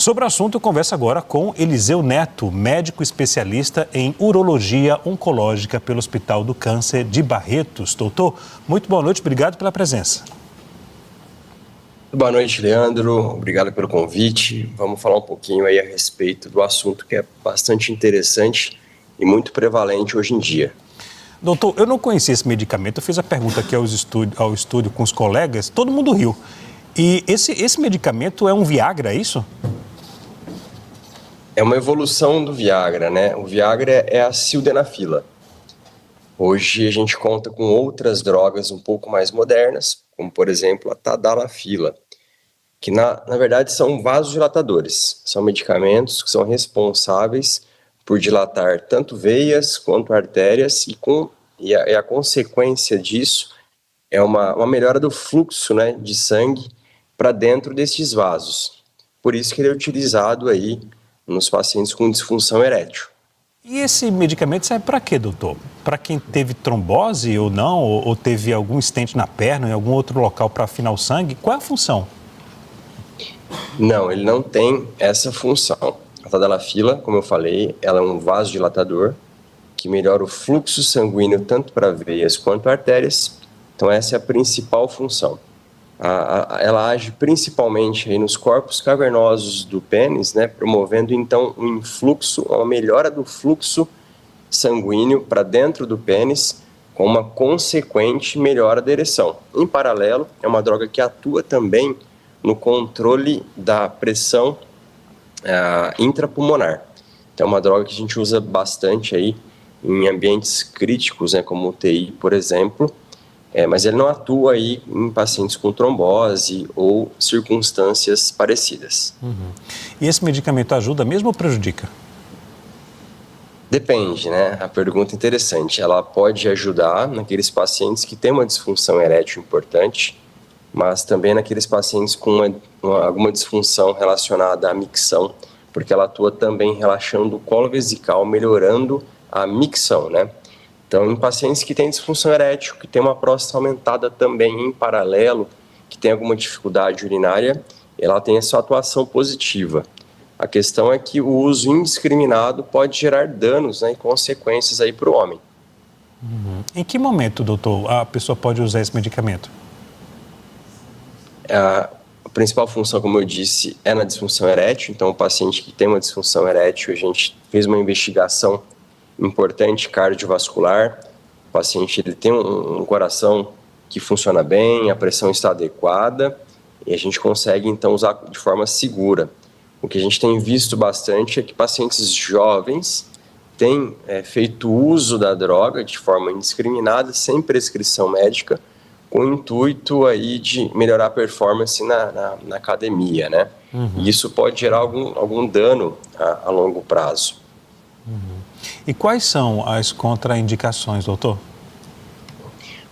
Sobre o assunto, eu converso agora com Eliseu Neto, médico especialista em urologia oncológica pelo Hospital do Câncer de Barretos. Doutor, muito boa noite, obrigado pela presença. Boa noite, Leandro. Obrigado pelo convite. Vamos falar um pouquinho aí a respeito do assunto que é bastante interessante e muito prevalente hoje em dia. Doutor, eu não conhecia esse medicamento, eu fiz a pergunta aqui ao estúdio com os colegas, todo mundo riu. E esse medicamento é um Viagra, é isso? É uma evolução do Viagra, né? O Viagra é a sildenafila. Hoje a gente conta com outras drogas um pouco mais modernas, como por exemplo a tadalafila, que na verdade são vasodilatadores. São medicamentos que são responsáveis por dilatar tanto veias quanto artérias e a consequência disso é uma melhora do fluxo, né, de sangue para dentro destes vasos. Por isso que ele é utilizado aí nos pacientes com disfunção erétil. E esse medicamento serve para quê, doutor? Para quem teve trombose ou não, ou teve algum estente na perna, em algum outro local para afinar o sangue? Qual é a função? Não, ele não tem essa função. A tadalafila, como eu falei, ela é um vasodilatador que melhora o fluxo sanguíneo tanto para veias quanto artérias. Então essa é a principal função. Ela age principalmente aí nos corpos cavernosos do pênis, né, promovendo então um influxo, uma melhora do fluxo sanguíneo para dentro do pênis, com uma consequente melhora da ereção. Em paralelo, é uma droga que atua também no controle da pressão intrapulmonar. Então é uma droga que a gente usa bastante aí em ambientes críticos, né, como UTI, por exemplo, mas ele não atua aí em pacientes com trombose ou circunstâncias parecidas. E esse medicamento ajuda mesmo ou prejudica? Depende, né? A pergunta é interessante. Ela pode ajudar naqueles pacientes que têm uma disfunção erétil importante, mas também naqueles pacientes com alguma disfunção relacionada à micção, porque ela atua também relaxando o colo vesical, melhorando a micção, né? Então, em pacientes que têm disfunção erétil, que têm uma próstata aumentada também em paralelo, que tem alguma dificuldade urinária, ela tem a sua atuação positiva. A questão é que o uso indiscriminado pode gerar danos, né, e consequências aí para o homem. Em que momento, doutor, a pessoa pode usar esse medicamento? A principal função, como eu disse, é na disfunção erétil. Então, o paciente que tem uma disfunção erétil, a gente fez uma investigação importante cardiovascular. O paciente ele tem um coração que funciona bem, a pressão está adequada e a gente consegue então usar de forma segura. O que a gente tem visto bastante é que pacientes jovens têm feito uso da droga de forma indiscriminada, sem prescrição médica, com o intuito aí de melhorar a performance na academia, né? E isso pode gerar algum dano a longo prazo. E quais são as contraindicações, doutor?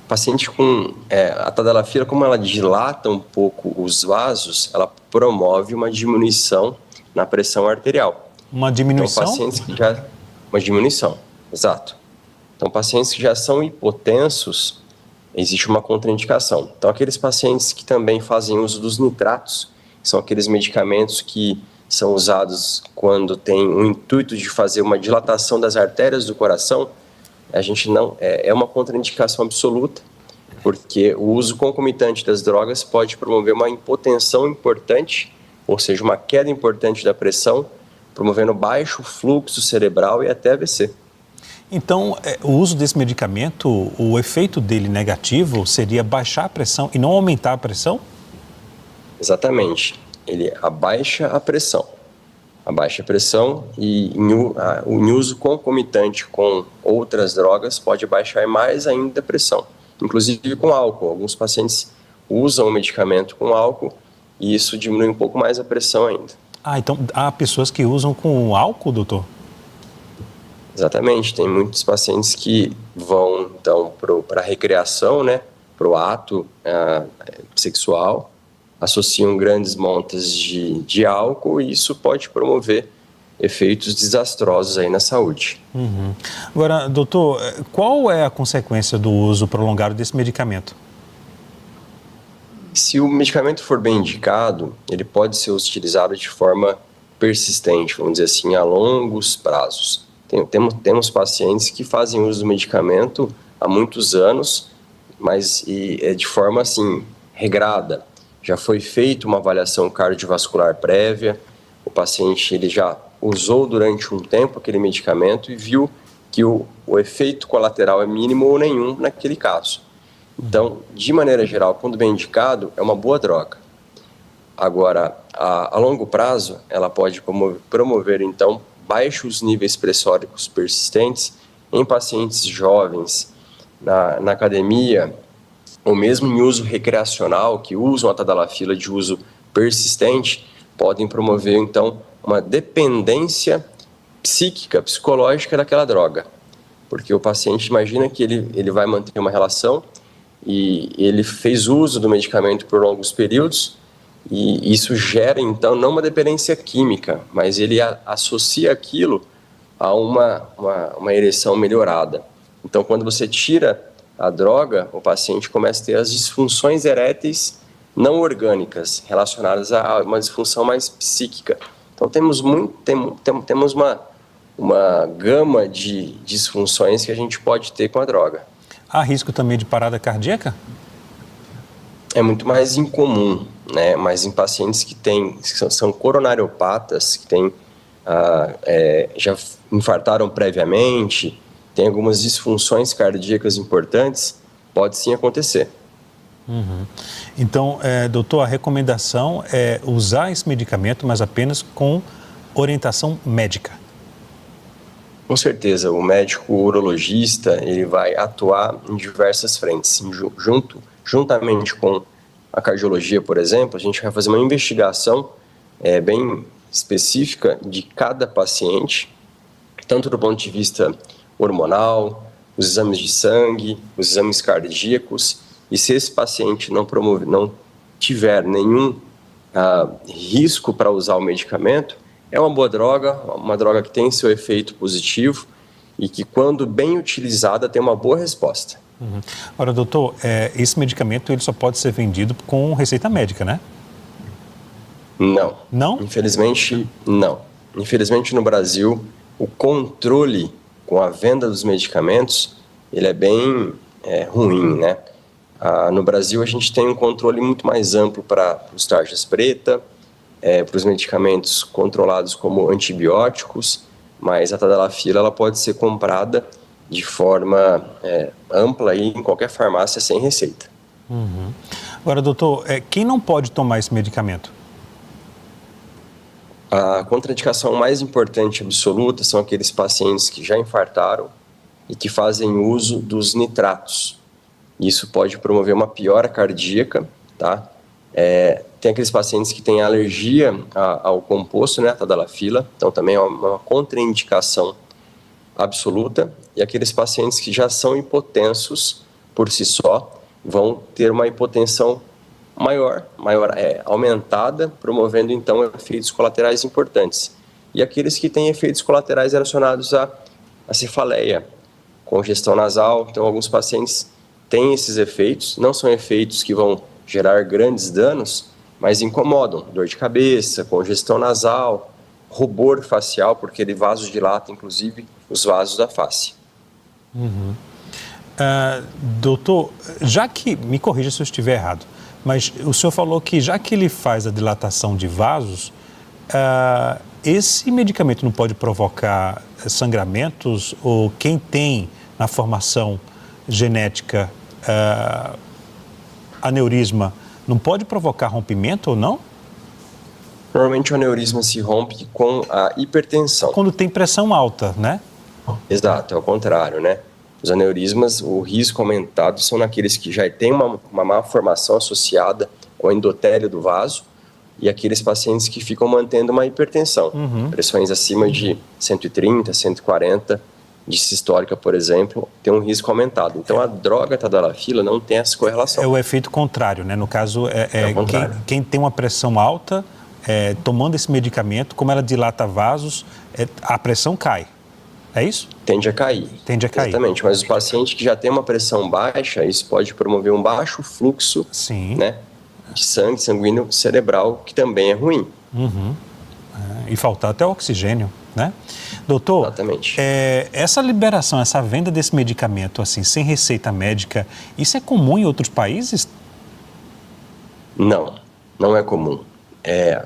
O paciente com a tadalafila, como ela dilata um pouco os vasos, ela promove uma diminuição na pressão arterial. Uma diminuição? Então, pacientes que já... Uma diminuição, exato. Então, pacientes que já são hipotensos, existe uma contraindicação. Então, aqueles pacientes que também fazem uso dos nitratos, que são aqueles medicamentos que são usados quando tem o intuito de fazer uma dilatação das artérias do coração, a gente não... É uma contraindicação absoluta, porque o uso concomitante das drogas pode promover uma hipotensão importante, ou seja, uma queda importante da pressão, promovendo baixo fluxo cerebral e até AVC. Então, o uso desse medicamento, o efeito dele negativo seria baixar a pressão e não aumentar a pressão? Exatamente. Ele abaixa a pressão. Abaixa a pressão e em uso concomitante com outras drogas pode baixar mais ainda a pressão, inclusive com álcool. Alguns pacientes usam o medicamento com álcool e isso diminui um pouco mais a pressão ainda. Então há pessoas que usam com álcool, doutor? Exatamente, tem muitos pacientes que vão então para a recreação, né, para o ato sexual, associam grandes montas de álcool e isso pode promover efeitos desastrosos aí na saúde. Agora, doutor, qual é a consequência do uso prolongado desse medicamento? Se o medicamento for bem indicado, ele pode ser utilizado de forma persistente, vamos dizer assim, a longos prazos. Temos pacientes que fazem uso do medicamento há muitos anos, mas de forma assim, regrada. Já foi feita uma avaliação cardiovascular prévia, o paciente ele já usou durante um tempo aquele medicamento e viu que o efeito colateral é mínimo ou nenhum naquele caso. Então, de maneira geral, quando bem indicado, é uma boa droga. Agora, a longo prazo, ela pode promover então, baixos níveis pressóricos persistentes em pacientes jovens, na academia, ou mesmo em uso recreacional, que usam a tadalafila de uso persistente, podem promover, então, uma dependência psíquica, psicológica daquela droga. Porque o paciente imagina que ele vai manter uma relação e ele fez uso do medicamento por longos períodos e isso gera, então, não uma dependência química, mas ele associa aquilo a uma ereção melhorada. Então, quando você tira a droga, o paciente começa a ter as disfunções eréteis não orgânicas, relacionadas a uma disfunção mais psíquica. Então, temos uma gama de disfunções que a gente pode ter com a droga. Há risco também de parada cardíaca? É muito mais incomum, né? Mas em pacientes que são coronariopatas, que já infartaram previamente, tem algumas disfunções cardíacas importantes, pode sim acontecer. Uhum. Então, doutor, a recomendação é usar esse medicamento, mas apenas com orientação médica. Com certeza, o médico urologista ele vai atuar em diversas frentes. Juntamente com a cardiologia, por exemplo, a gente vai fazer uma investigação bem específica de cada paciente, tanto do ponto de vista hormonal, os exames de sangue, os exames cardíacos, e se esse paciente não tiver nenhum risco para usar o medicamento, é uma boa droga, uma droga que tem seu efeito positivo e que, quando bem utilizada, tem uma boa resposta. Uhum. Ora, doutor, esse medicamento ele só pode ser vendido com receita médica, né? Não. Não? Infelizmente, não. Infelizmente, no Brasil, o controle com a venda dos medicamentos, ele é bem ruim, né? No Brasil, a gente tem um controle muito mais amplo para os tarjas preta, para os medicamentos controlados como antibióticos, mas a tadalafila ela pode ser comprada de forma ampla aí em qualquer farmácia sem receita. Uhum. Agora, doutor, quem não pode tomar esse medicamento? A contraindicação mais importante absoluta são aqueles pacientes que já infartaram e que fazem uso dos nitratos. Isso pode promover uma piora cardíaca, tá? Tem aqueles pacientes que têm alergia ao composto, né, a tadalafila, então também é uma contraindicação absoluta. E aqueles pacientes que já são hipotensos por si só vão ter uma hipotensão maior, aumentada, promovendo então efeitos colaterais importantes. E aqueles que têm efeitos colaterais relacionados à cefaleia, congestão nasal, então alguns pacientes têm esses efeitos, não são efeitos que vão gerar grandes danos, mas incomodam, dor de cabeça, congestão nasal, rubor facial, porque ele vasodilata, inclusive, os vasos da face. Uhum. Doutor, já que, me corrija se eu estiver errado, mas o senhor falou que já que ele faz a dilatação de vasos, esse medicamento não pode provocar sangramentos, ou quem tem na formação genética aneurisma não pode provocar rompimento ou não? Normalmente o aneurisma se rompe com a hipertensão. Quando tem pressão alta, né? Exato, é o contrário, né? Os aneurismas, o risco aumentado são naqueles que já têm uma má formação associada ao endotélio do vaso e aqueles pacientes que ficam mantendo uma hipertensão. Pressões acima de 130, 140 de sistólica, por exemplo, tem um risco aumentado. Então, a droga tadalafila não tem essa correlação. É o efeito contrário, né? No caso, quem tem uma pressão alta, tomando esse medicamento, como ela dilata vasos, a pressão cai. É isso? Tende a cair. Tende a cair. Exatamente, mas o paciente que já tem uma pressão baixa, isso pode promover um baixo fluxo, né, de sangue sanguíneo cerebral, que também é ruim. e faltar até oxigênio, né? Doutor, Exatamente. Essa liberação, essa venda desse medicamento, assim, sem receita médica, isso é comum em outros países? Não, não é comum.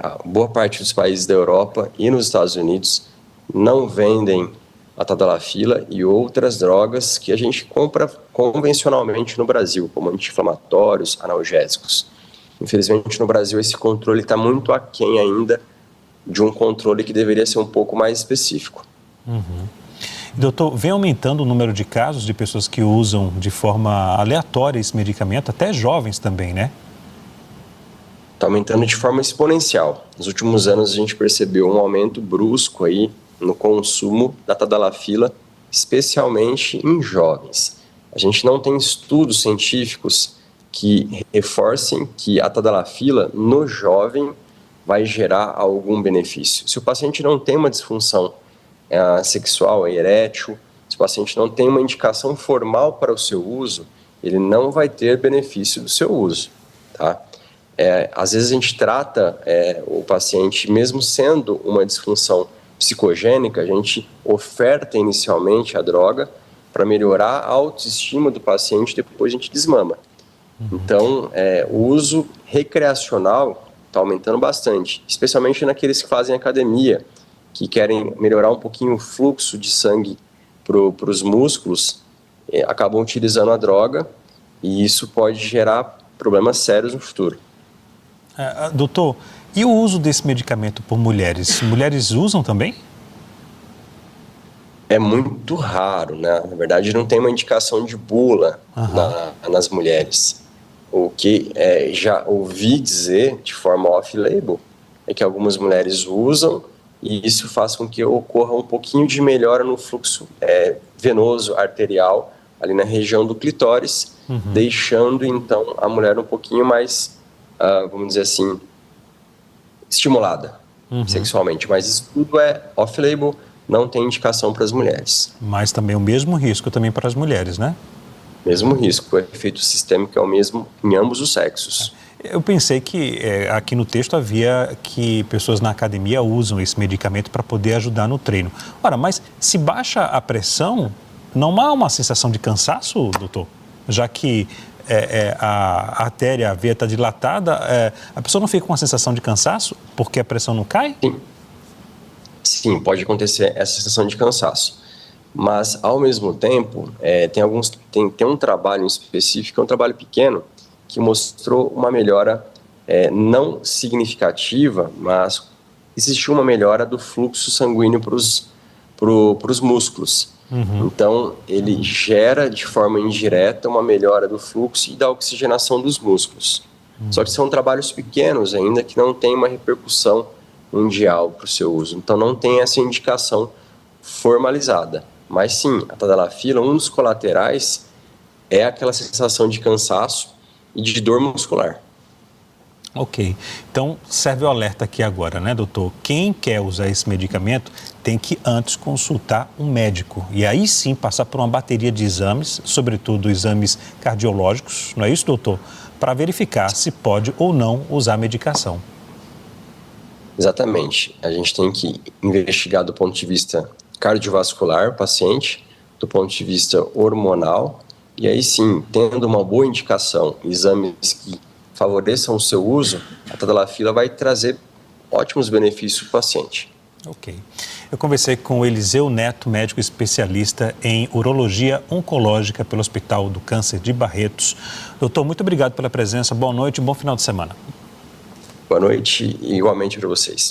A boa parte dos países da Europa e nos Estados Unidos não vendem a tadalafila e outras drogas que a gente compra convencionalmente no Brasil, como anti-inflamatórios, analgésicos. Infelizmente, no Brasil, esse controle está muito aquém ainda de um controle que deveria ser um pouco mais específico. Doutor, vem aumentando o número de casos de pessoas que usam de forma aleatória esse medicamento, até jovens também, né? Está aumentando de forma exponencial. Nos últimos anos, a gente percebeu um aumento brusco aí no consumo da tadalafila, especialmente em jovens. A gente não tem estudos científicos que reforcem que a tadalafila no jovem vai gerar algum benefício. Se o paciente não tem uma disfunção sexual, erétil, se o paciente não tem uma indicação formal para o seu uso, ele não vai ter benefício do seu uso, tá? Às vezes a gente trata o paciente, mesmo sendo uma disfunção psicogênica, a gente oferta inicialmente a droga para melhorar a autoestima do paciente, depois a gente desmama. Então, o uso recreacional está aumentando bastante, especialmente naqueles que fazem academia, que querem melhorar um pouquinho o fluxo de sangue para os músculos, acabam utilizando a droga e isso pode gerar problemas sérios no futuro. Doutor, e o uso desse medicamento por mulheres? Mulheres usam também? É muito raro, né? Na verdade, não tem uma indicação de bula nas mulheres. O que já ouvi dizer de forma off-label é que algumas mulheres usam e isso faz com que ocorra um pouquinho de melhora no fluxo venoso, arterial, ali na região do clitóris, deixando então a mulher um pouquinho mais, vamos dizer assim, estimulada sexualmente. Mas isso tudo é off-label, não tem indicação para as mulheres. Mas também o mesmo risco também para as mulheres, né? Mesmo risco, o efeito sistêmico é o mesmo em ambos os sexos. Eu pensei que aqui no texto havia que pessoas na academia usam esse medicamento para poder ajudar no treino. Ora, mas se baixa a pressão, não há uma sensação de cansaço, doutor? Já que a artéria, a veia está dilatada, a pessoa não fica com uma sensação de cansaço porque a pressão não cai? Sim, pode acontecer essa sensação de cansaço. Mas, ao mesmo tempo, tem um trabalho específico, é um trabalho pequeno, que mostrou uma melhora não significativa, mas existiu uma melhora do fluxo sanguíneo para os músculos. Então, ele gera de forma indireta uma melhora do fluxo e da oxigenação dos músculos. Só que são trabalhos pequenos ainda que não tem uma repercussão mundial para o seu uso. Então, não tem essa indicação formalizada. Mas sim, a tadalafila, um dos colaterais é aquela sensação de cansaço e de dor muscular. Ok. Então, serve o alerta aqui agora, né, doutor? Quem quer usar esse medicamento tem que antes consultar um médico. E aí sim passar por uma bateria de exames, sobretudo exames cardiológicos, não é isso, doutor? Para verificar se pode ou não usar a medicação. Exatamente. A gente tem que investigar do ponto de vista cardiovascular o paciente, do ponto de vista hormonal, e aí sim, tendo uma boa indicação, exames que favoreçam o seu uso, a tadalafila vai trazer ótimos benefícios para o paciente. Ok. Eu conversei com o Eliseu Neto, médico especialista em urologia oncológica pelo Hospital do Câncer de Barretos. Doutor, muito obrigado pela presença, boa noite e bom final de semana. Boa noite e igualmente para vocês.